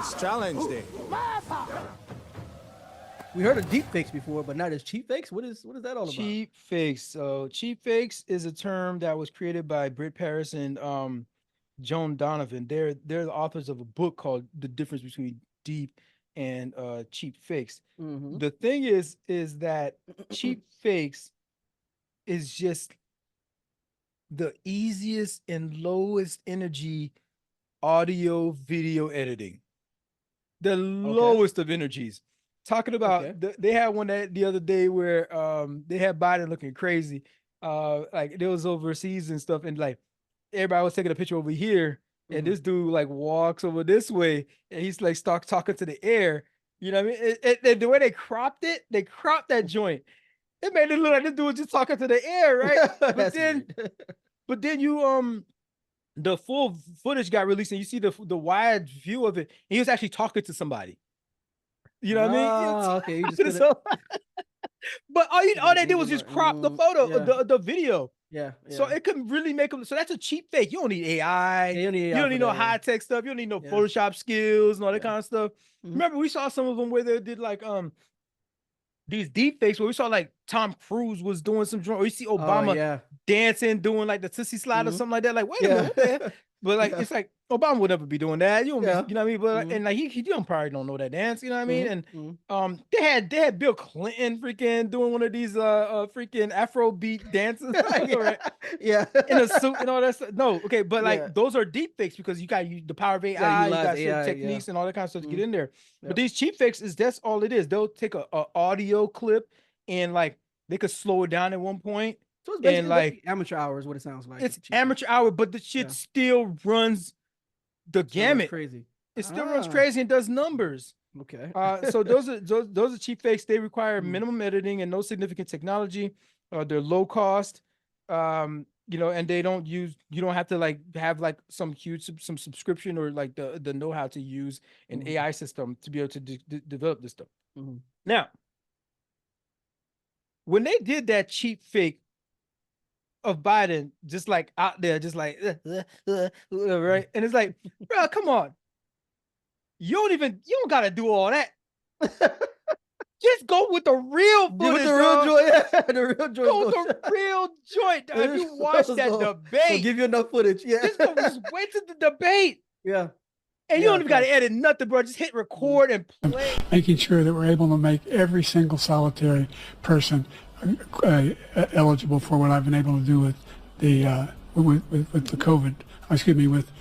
It's challenge day. We heard of deep fakes before, but not as cheap fakes. What is that all about? Cheap fakes. So cheap fakes is a term that was created by Britt Paris and Joan Donovan. They're the authors of a book called The Difference Between Deep and Cheap Fakes. Mm-hmm. The thing is that cheap fakes is just the easiest and lowest energy audio video editing. The lowest of energies. Talking about they had one that the other day where they had Biden looking crazy. Like it was overseas and stuff, and like everybody was taking a picture over here, and this dude like walks over this way, and he's like start talking to the air. You know what I mean? The way they cropped that joint. It made it look like this dude was just talking to the air, right? But then you the full footage got released, and you see the wide view of it. And he was actually talking to somebody. You know what I mean? Okay, you just but all they did was just crop the photo, the video. Yeah. So it couldn't really make them. So that's a cheap fake. You don't need AI. Yeah, you don't need no high tech stuff. You don't need no Photoshop skills and all that kind of stuff. Remember, we saw some of them where they did like these deep fakes where we saw like Tom Cruise was doing some or you see Obama dancing, doing like the Tootsie Slide or something like that. Like, wait a minute, what the but like it's like Obama would never be doing that. You know what I mean? But and like he probably don't know that dance, you know what I mean? And they had Bill Clinton freaking doing one of these freaking Afrobeat dances. In a suit and all that stuff. No, okay, but like those are deep fakes because you got the power of AI, you got certain techniques and all that kind of stuff to get in there. But these cheap fakes that's all it is. They'll take a audio clip and like they could slow it down at one point. So it's basically like amateur hour is what it sounds like. It's amateur hour, but the shit still runs the gamut. Crazy. It still runs crazy and does numbers. Okay. So those are cheap fakes. They require minimum editing and no significant technology. They're low cost. And they don't use. You don't have to like have like some huge subscription or like the know how to use an AI system to be able to develop this stuff. Now, when they did that cheap fake of Biden, just like out there, just like right, and it's like, bro, come on, you don't gotta do all that. Just go with the real footage, the real joint. The real joint. Go with the real joint. If you watch that debate, I'll give you enough footage. Just wait to the debate. Yeah. And you don't even got to edit nothing, bro. Just hit record and play. Making sure that we're able to make every single solitary person eligible for what I've been able to do with the with the COVID. Excuse me, with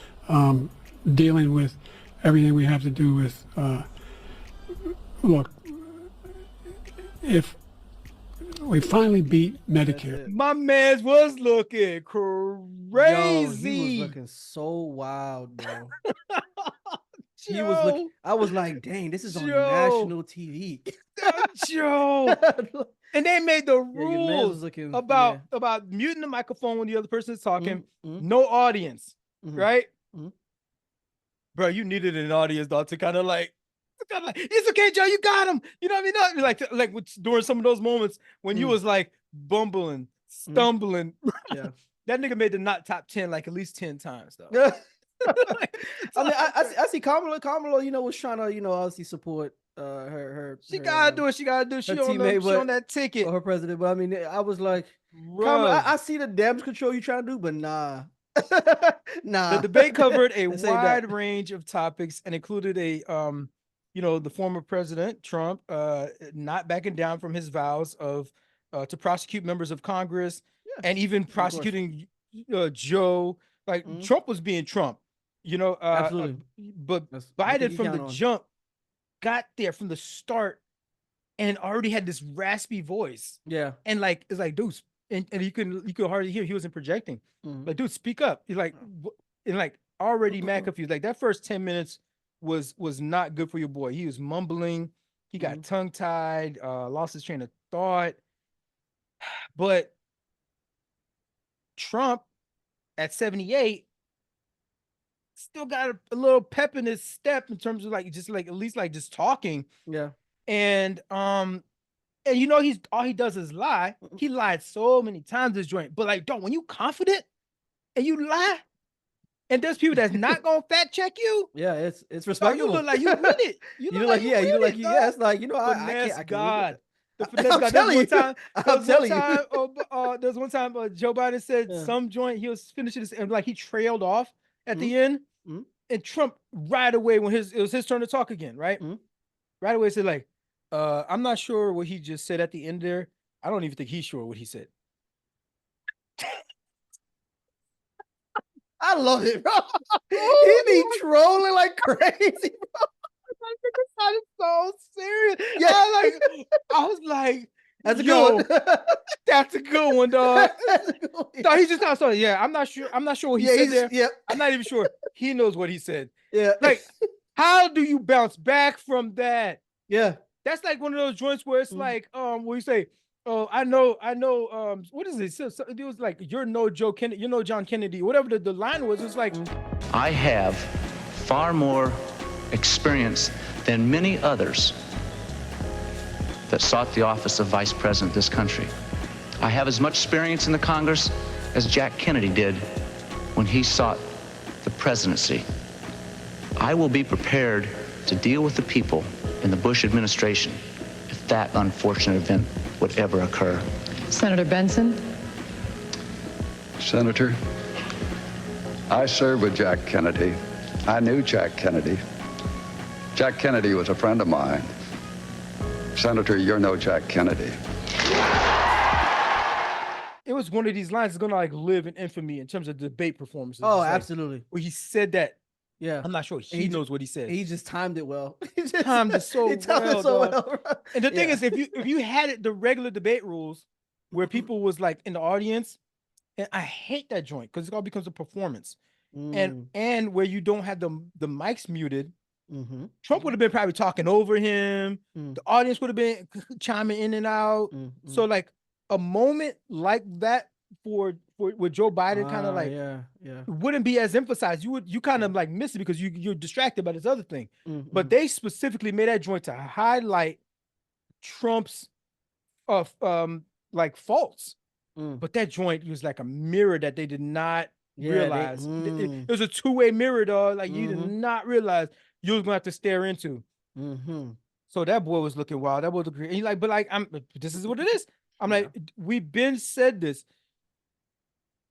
dealing with everything we have to do with. Look, if we finally beat Medicare. My man was looking crazy. Yo, he was looking so wild, bro. He was looking. I was like, dang, this is on national TV. Joe. And they made the rules about muting the microphone when the other person is talking. No audience, right? Bro, you needed an audience though to kind of like, it's okay, Joe, you got him. You know what I mean? Like during some of those moments when you was like bumbling, stumbling. That nigga made the not top 10 like at least 10 times though. I mean, I see Kamala, was trying to, obviously support her. She gotta do what she gotta do. She on that ticket. Her president. But I mean, I was like, Kamala, I see the damage control you trying to do, but nah. The debate covered a wide range of topics and included the former president Trump not backing down from his vows of to prosecute members of Congress and even prosecuting Joe. Like Trump was being Trump, absolutely. But Biden from the jump got there from the start and already had this raspy voice. Yeah, and like it's like, dude, and you could hardly hear. He wasn't projecting. Like, dude, speak up. He's like, and like already mad confused. Like that first 10 minutes was not good for your boy. He was mumbling. He got tongue tied. Lost his train of thought. But Trump at 78 still got a little pep in his step in terms of like just like at least like just talking. Yeah. And he's all he does is lie. He lied so many times this joint. But like, when you confident and you lie, And there's people that's not gonna fact check you. Yeah, it's Dog, respectable. you look like you with it. You You look look like like, yeah, you look like you, yeah, dog. it's like, I Finesse can't live with God. that. The finesse I'm God. telling you. I'm telling you. There's one time Joe Biden said Yeah. some joint, he was finishing this, and like he trailed off at the Mhm. end. Mhm. And Trump right away, when it was his turn to talk again, right? Mhm. Right away said like, I'm not sure what he just said at the end there. I don't even think he's sure what he said. I love it, bro. He be trolling like crazy. That sounded so serious. Yeah. I was like, That's a yo, good one. that's a good one, dog. That's a good one. No, he just not sorry. Yeah, I'm not sure. I'm not sure what he said there. Yeah. I'm not even sure he knows what he said. Yeah. Like, how do you bounce back from that? Yeah. That's like one of those joints where it's like, where you say, "Oh, I know, what is it?" So it was like, "You're no Joe Kennedy, you're no John Kennedy," whatever the line was. It was like, I have far more experience than many others that sought the office of vice president of this country. I have as much experience in the Congress as Jack Kennedy did when he sought the presidency. I will be prepared to deal with the people in the Bush administration if that unfortunate event would ever occur. Senator Benson? Senator, I served with Jack Kennedy. I knew Jack Kennedy. Jack Kennedy was a friend of mine. Senator, you're no Jack Kennedy. it was one of these lines that's gonna like live in infamy in terms of debate performances. Oh, It's like, absolutely. where he said that. Yeah. I'm not sure he knows what he said. He just timed it well. He just timed it so he timed well, it so dog. well, bro. And the thing Yeah. is, if you had it the regular debate rules where people was like in the audience, and I hate that joint because it all becomes a performance. And where you don't have the mics muted, Trump would have been probably talking over him. The audience would have been chiming in and out. So like a moment like that for with Joe Biden kind of like wouldn't be as emphasized. You kind of like miss it because you're distracted by this other thing. But they specifically made that joint to highlight Trump's like faults. But that joint was like a mirror that they did not realize. It was a two-way mirror, dog. Like you did not realize you was gonna have to stare into. So that boy was looking wild. That boy was looking, and he like, but like, this is what it is. I'm like, we've been said this.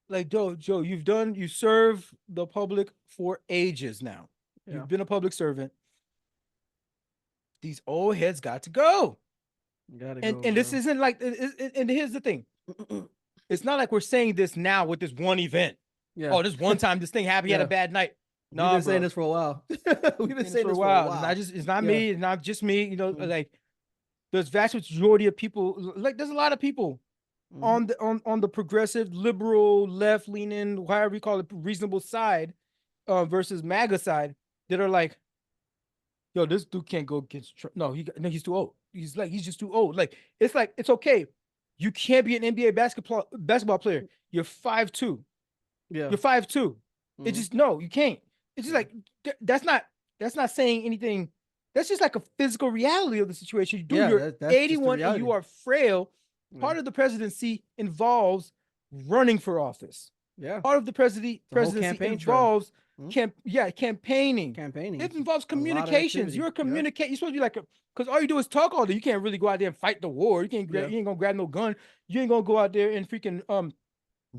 Like, Joe, you serve the public for ages now. You've been a public servant. These old heads got to go. And this isn't like, and here's the thing. It's not like we're saying this now with this one event. Oh, this one time this thing happened. He had a bad night. No, we've been saying this for a while. We've been saying this for a while. It's not me. It's not just me. You know, like there's vast majority of people. Like there's a lot of people on the progressive, liberal, left leaning, however you call it, reasonable side, versus MAGA side that are like, yo, this dude can't go against Trump. No, he's too old. He's just too old. Like it's okay. You can't be an NBA basketball player. You're 5'2". Yeah. You're 5'2". It's just no, you can't. It's just like that's not saying anything. That's just like a physical reality of the situation. You're 81 and you are frail. Part of the presidency involves running for office. Yeah. Part of the presidency involves campaigning. It involves communications. You're you're supposed to be like because all you do is talk all day. You can't really go out there and fight the war. You ain't gonna grab no gun. You ain't gonna go out there and freaking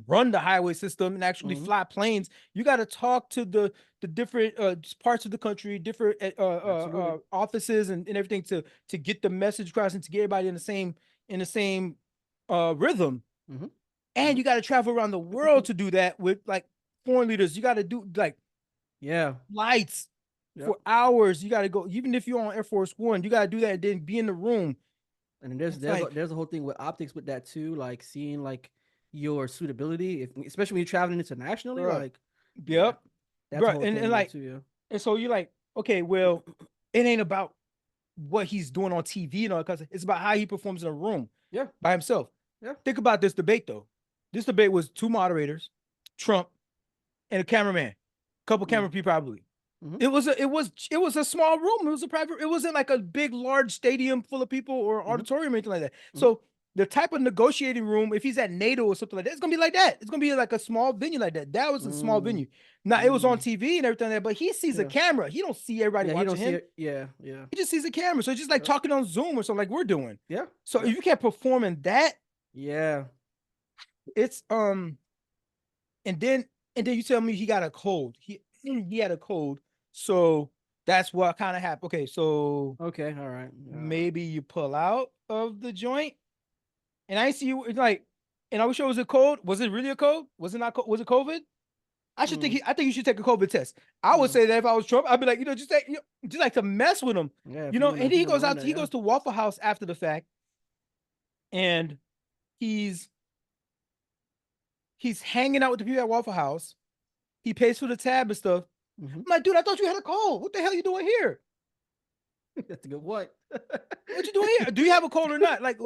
run the highway system and actually fly planes. You got to talk to the different parts of the country, different offices and everything to get the message across and to get everybody in the same rhythm. And you got to travel around the world to do that with like foreign leaders. You got to do like flights for hours. You got to go, even if you're on Air Force One, you got to do that and then be in the room. And there's a whole thing with optics with that too, like seeing like your suitability, especially when you're traveling internationally, like that's and like too, and so you're like, okay, well, it ain't about what he's doing on TV and all, because it's about how he performs in a room by himself. Think about this debate though. This debate was two moderators, Trump, and a cameraman, a couple camera people probably. It was a small room. It was a private. It wasn't like a big, large stadium full of people or auditorium or anything like that. So the type of negotiating room, if he's at NATO or something like that, it's gonna be like that. It's gonna be like a small venue like that. That was a small venue. Now it was on TV and everything like that, but he sees a camera. He don't see everybody Yeah, he watching don't see him. it. Yeah. He just sees a camera. So it's just like talking on Zoom or something like we're doing. Yeah. So if you can't perform in that, Yeah. it's and then you tell me he got a cold. He had a cold. So that's what kind of happened. Okay, so Okay, all right. maybe you pull out of the joint. And I see you, it's like, and I was sure it was a cold. Was it really a cold? Was it not? Was it COVID? I should think. I think you should take a COVID test. I would say that if I was Trump, I'd be like, just take, just like to mess with him, Yeah, And then he goes out. He goes to Waffle House after the fact, and he's hanging out with the people at Waffle House. He pays for the tab and stuff. I'm like, dude, I thought you had a cold. What the hell are you doing here? That's a good point. What you doing here? Do you have a cold or not? Like,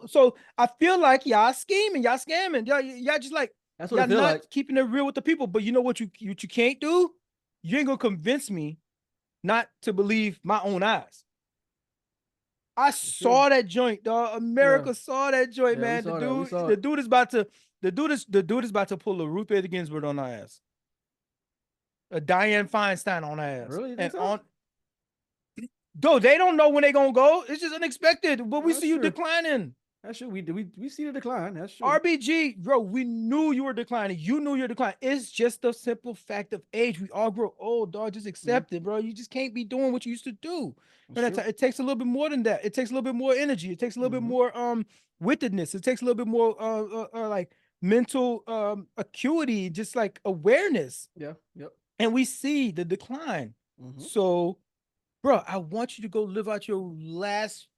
so I feel like y'all scheming, y'all scamming, y'all just like That's what y'all I feel not like. keeping it real with the people. But you know what you can't do? You ain't gonna convince me not to believe my own eyes. I saw that joint, dog. America saw that joint, Yeah, we man. saw that. We saw The it. dude is about to pull a Ruth Bader Ginsburg on our ass. A Dianne Feinstein on our ass. Really? You And think so? though they don't know when they're gonna go. It's just unexpected. But we That's see you true. declining. That's true. We see the decline. That's true. RBG, bro, we knew you were declining. You knew you're declining. It's just a simple fact of age. We all grow old, dog. Just accept it, bro. You just can't be doing what you used to do. And it takes a little bit more than that. It takes a little bit more energy. It takes a little bit more wickedness. It takes a little bit more like mental acuity, just like awareness. Yeah. Yep. And we see the decline. So, bro, I want you to go live out your last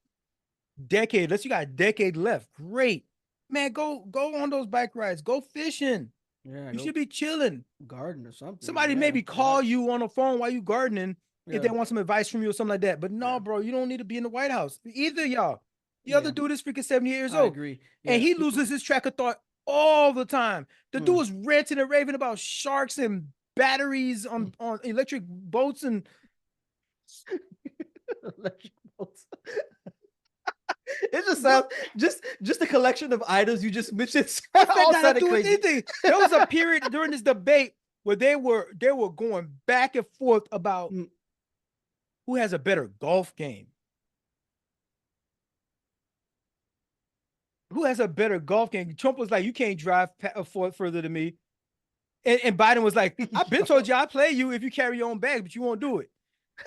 decade. Unless you got a decade left. Great. Man, go on those bike rides. Go fishing. Yeah. You should be chilling. Garden or something. Somebody yeah, maybe call you on the phone while you gardening if they want some advice from you or something like that. But no, bro, you don't need to be in the White House. Either y'all. The other dude is freaking 70 years I old. agree. And he loses his track of thought all the time. The dude was ranting and raving about sharks and batteries on electric boats and electric boats. It just sounds just a collection of items you just mentioned. All sounded crazy. Anything. There was a period during this debate where they were going back and forth about who has a better golf game. Who has a better golf game? Trump was like, "You can't drive further than me," and Biden was like, "I've been told you I play you if you carry your own bags, but you won't do it."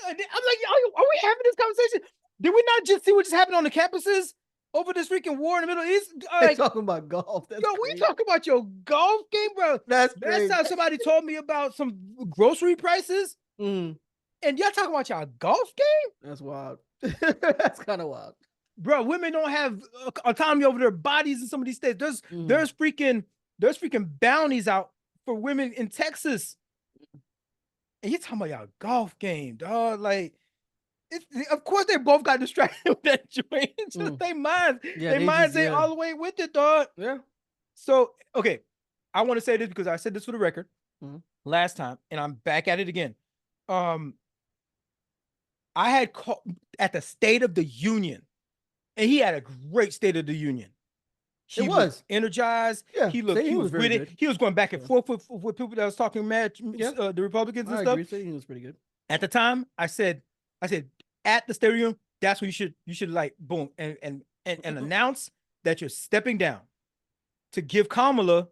I'm like, are we having this conversation? Did we not just see what just happened on the campuses over this freaking war in the Middle East? They're talking about golf. That's we talking about your golf game, bro. That's Last time somebody told me about some grocery prices, and y'all talking about y'all golf game? That's wild. That's kind of wild. Bro, women don't have autonomy over their bodies in some of these states. There's freaking bounties out for women in Texas. And you're talking about y'all golf game, dog. Like, of course they both got distracted with that joint. Just their minds ain't all the way with it, dog. Yeah. So, okay, I want to say this because I said this for the record last time, and I'm back at it again. I had called at the State of the Union, and he had a great State of the Union. He was energized. Yeah, he was with it. He was going back and forth with people that was talking mad, the Republicans and stuff. I agree. He was pretty good. At the time, I said at the State of the Union, that's when you should like boom and announce that you're stepping down to give Kamala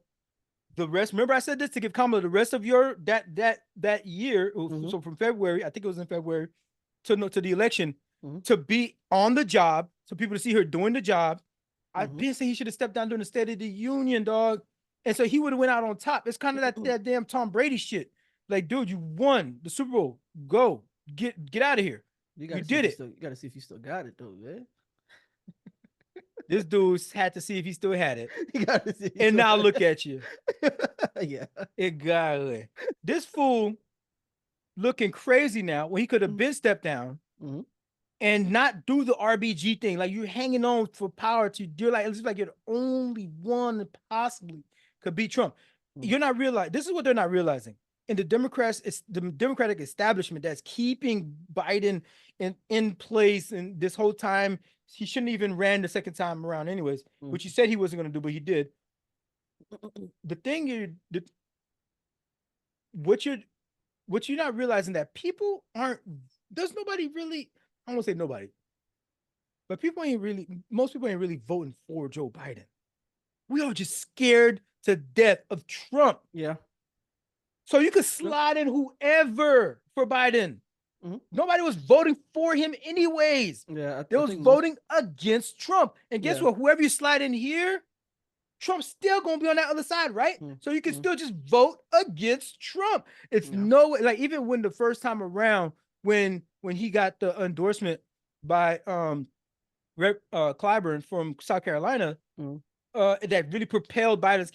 the rest. Remember, I said this to give Kamala the rest of your that year. So from February, I think it was in February, to the election, to be on the job, so people to see her doing the job. I've been saying he should have stepped down during the State of the Union, dog. And so he would have went out on top. It's kind of that damn Tom Brady shit. Like, dude, you won the Super Bowl. Go get out of here. You did it. You got to see if you still got it, though, man. This dude had to see if he still had it. You got to see. And now look at you. Yeah. Exactly. This fool looking crazy now when he could have been stepped down. And not do the RBG thing. Like, you're hanging on for power you're like, it's like you're the only one that possibly could beat Trump. You're not realizing, this is what they're not realizing. and the Democrats, it's the Democratic establishment that's keeping Biden in place. And this whole time, he shouldn't even ran the second time around, anyways, which he said he wasn't going to do, but he did. The thing what you're not realizing that people aren't. There's nobody really. I don't want to say nobody, but most people ain't really voting for Joe Biden. We are just scared to death of Trump. Yeah. So you could slide in whoever for Biden. Nobody was voting for him anyways. Yeah. They was voting against Trump. And guess what? Whoever you slide in here, Trump's still going to be on that other side, right? So you can still just vote against Trump. It's no way. Like, even when the first time around, when he got the endorsement by Clyburn from South Carolina, that really propelled Biden's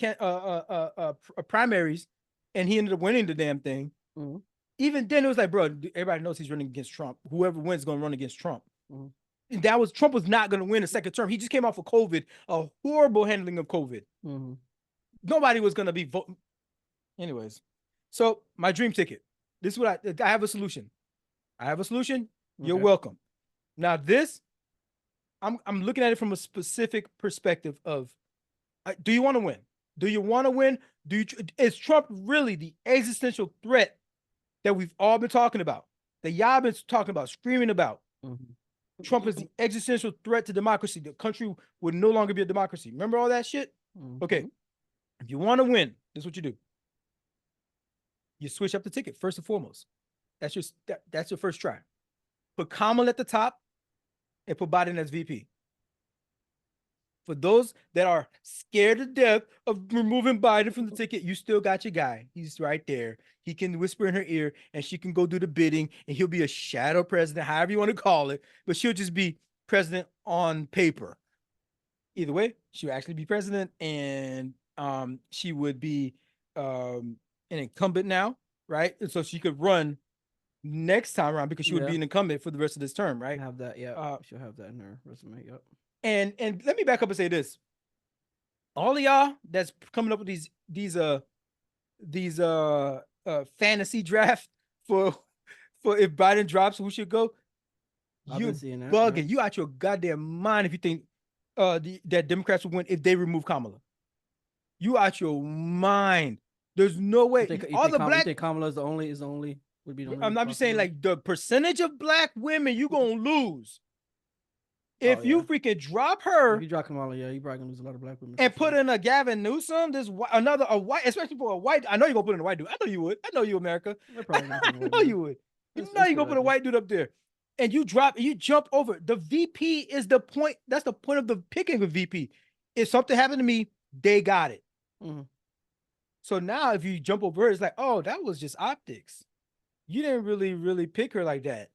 primaries, and he ended up winning the damn thing. Even then, it was like, bro, everybody knows he's running against Trump. Whoever wins is going to run against Trump. And Trump was not going to win a second term. He just came off of COVID, a horrible handling of COVID. Nobody was going to be voting. Anyways, so my dream ticket. This is what I have a solution. You're welcome. Now this, I'm looking at it from a specific perspective of, do you want to win? Do you want to win? Is Trump really the existential threat that we've all been talking about, that y'all been talking about, screaming about? Trump is the existential threat to democracy. The country would no longer be a democracy. Remember all that shit? Okay. If you want to win, this is what you do. You switch up the ticket first and foremost. That's your first try. Put Kamala at the top and put Biden as VP. For those that are scared to death of removing Biden from the ticket, you still got your guy. He's right there. He can whisper in her ear and she can go do the bidding, and he'll be a shadow president, however you want to call it, but she'll just be president on paper. Either way, she'll actually be president, and she would be an incumbent now, right? And so she could run next time around because she would be an incumbent for the rest of this term, right? Have that, yeah. She'll have that in her resume, yep. And let me back up and say this. All of y'all that's coming up with these fantasy draft for if Biden drops, who should go? You bugging. Yeah. You out your goddamn mind if you think that Democrats will win if they remove Kamala. You out your mind. There's no way. You think Kamala is the only would be the only. I'm just saying, like, the percentage of black women you gonna lose. If you freaking drop her, if you drop Kamala, you probably gonna lose a lot of black women. And put in a Gavin Newsom, a white, especially for a white. I know you're gonna put in a white dude. I know you would. I know you, America. I know you would. You know you're gonna put a white dude up there, and you jump over. The VP is the point. That's the point of the picking of VP. If something happened to me, they got it. So now, if you jump over her, it's like, oh, that was just optics. You didn't really pick her like that.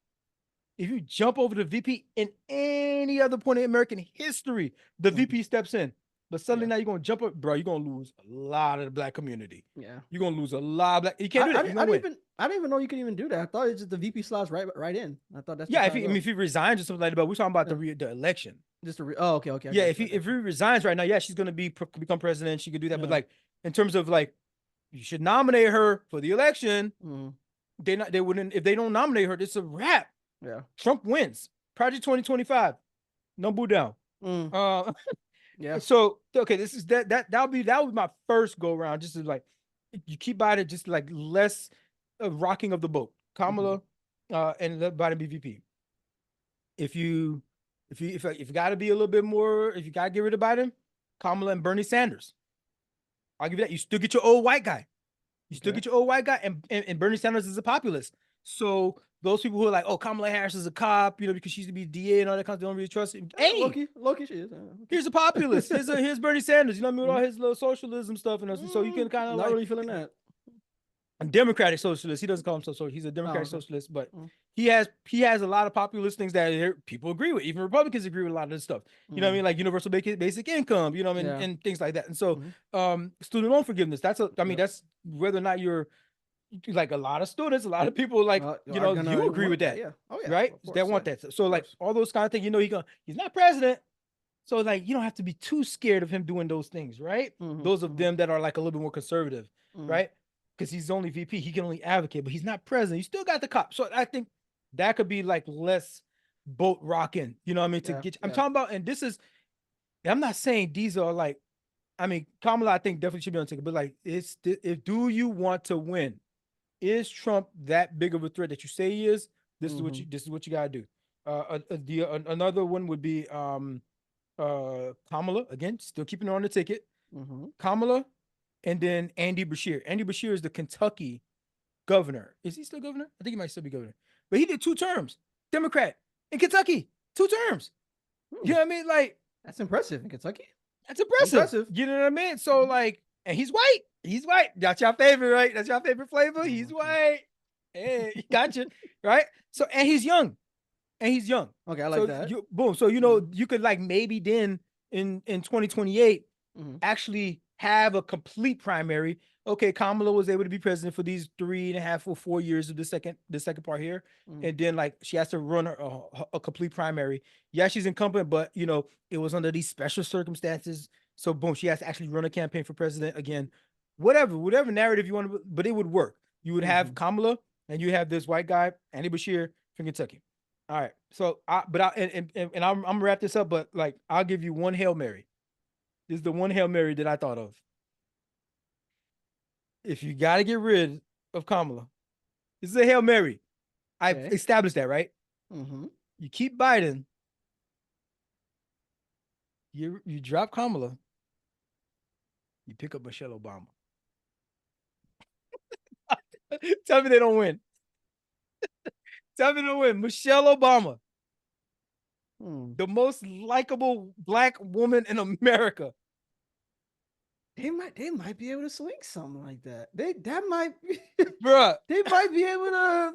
If you jump over the VP in any other point in American history, the VP steps in. But suddenly now you're going to jump up, bro, you're going to lose a lot of the black community. Yeah. You're going to lose a lot of black. You can't do that. I didn't even know you could even do that. I thought it's just the VP slots right in. I thought that's if he resigns or something like that, but we're talking about the election. Just okay. Yeah, if he resigns right now, she's going to become president. She could do that. But like, in terms of like, you should nominate her for the election. They wouldn't, if they don't nominate her, it's a wrap. Yeah. Trump wins. Project 2025. No boo down. Yeah. So okay, this is that would be my first go around. Just to like, you keep Biden just like less rocking of the boat. Kamala and let Biden be VP. If you gotta be a little bit more, if you gotta get rid of Biden, Kamala and Bernie Sanders. I'll give you that. You still get your old white guy. And Bernie Sanders is a populist. So those people who are like, oh, Kamala Harris is a cop, because she used to be DA and all that kind of, they don't really trust him. Hey, Loki, she is. Here's a populist. Here's Bernie Sanders. You know what I mean? With all his little socialism stuff, and so you can kind of not really feeling that. A democratic socialist. He doesn't call himself socialist. He's a democratic socialist, but he has a lot of populist things that people agree with. Even Republicans agree with a lot of this stuff. You know what I mean? Like universal basic income. You know what I mean? And things like that. And so, student loan forgiveness. That's that's whether or not you're like a lot of students, a lot of people like you agree with that, right? They want that. So like all those kind of things. He's not president, so like you don't have to be too scared of him doing those things, right? Those of them that are like a little bit more conservative, right? because he's only VP. He can only advocate, but he's not president. You still got the cop. So I think that could be like less boat rocking. You know what I mean? To Yeah, get you, I'm yeah. talking about, and this is, I'm not saying these are like, I mean, Kamala, I think definitely should be on the ticket, but like, if do you want to win? Is Trump that big of a threat that you say he is? This is what you gotta do. Another one would be Kamala, again, still keeping her on the ticket. Kamala, and then Andy Bashir. Andy Bashir is the Kentucky governor. Is he still governor? I think he might still be governor. But he did 2 terms, Democrat in Kentucky, 2 terms. You know what I mean? Like, that's impressive in Kentucky. that's impressive. You know what I mean? So like, and he's white. He's white. That's your favorite, right? That's your favorite flavor. He's white. Hey, gotcha. Right? So, and he's young. Okay, I like that. Boom. So, you know, you could like maybe then in 2028 actually have a complete primary. Okay, Kamala was able to be president for these 3.5 or 4 years of the second part here. And then like she has to run a complete primary. Yeah, she's incumbent, but you know, it was under these special circumstances. So boom, she has to actually run a campaign for president again. Whatever narrative you want to, but it would work. You would have Kamala and you have this white guy, Andy Bashir from Kentucky. All right. So I'm gonna wrap this up, but like I'll give you one Hail Mary. This is the one Hail Mary that I thought of. If you got to get rid of Kamala, this is a Hail Mary. I've established that, right? You keep Biden. You drop Kamala. You pick up Michelle Obama. Tell me they don't win. Tell me they don't win. Michelle Obama. The most likable black woman in America. They might be able to swing something like that. That might be, bruh. They might be able to.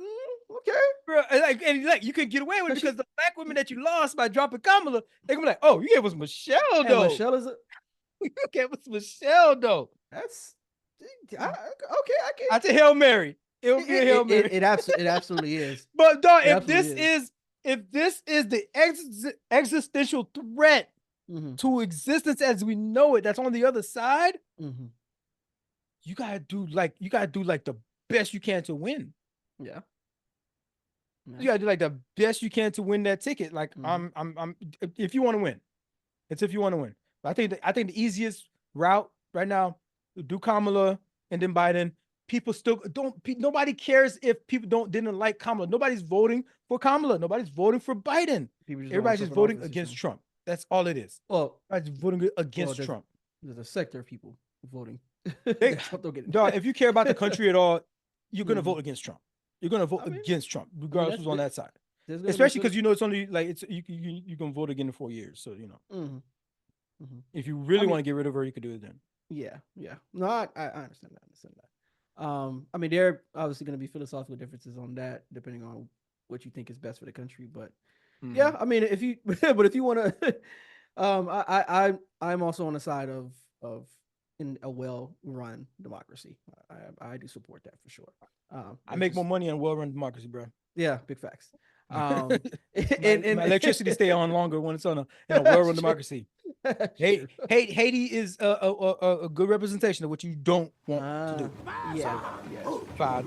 Okay, bruh. And you could get away with it because the black women that you lost by dropping Kamala, they're gonna be like, "Oh, you gave us Michelle though. Michelle is you gave us Michelle though. That's okay. I can. That's a Hail Mary. It would be a Hail Mary. It absolutely is. But dog, if this is the existential threat to existence as we know it, that's on the other side, you gotta do like the best you can to win. Yeah. You gotta do like the best you can to win that ticket. Like I'm if you want to win, it's if you want to win. But I think the easiest route right now, do Kamala and then Biden. People still nobody cares if people didn't like Kamala. Nobody's voting for Kamala. Nobody's voting for Biden. Everybody's just voting against Trump. That's all it is. Well, everybody's voting against Trump. There's a sector of people voting. Dog, if you care about the country at all, you're gonna vote against Trump. You're gonna vote against Trump, regardless who's on that side. Especially because you know it's only like you can vote again in 4 years. So you know, if you really want to get rid of her, you could do it then. Yeah. No, I understand that. I mean, there are obviously going to be philosophical differences on that, depending on what you think is best for the country. But yeah, I mean, if you want to, I'm also on the side of in a well-run democracy. I do support that for sure. I make more money in a well-run democracy, bro. Yeah, big facts. My electricity stay on longer when it's in a well-run democracy. Haiti is a good representation of what you don't want to do. Yeah. Fine.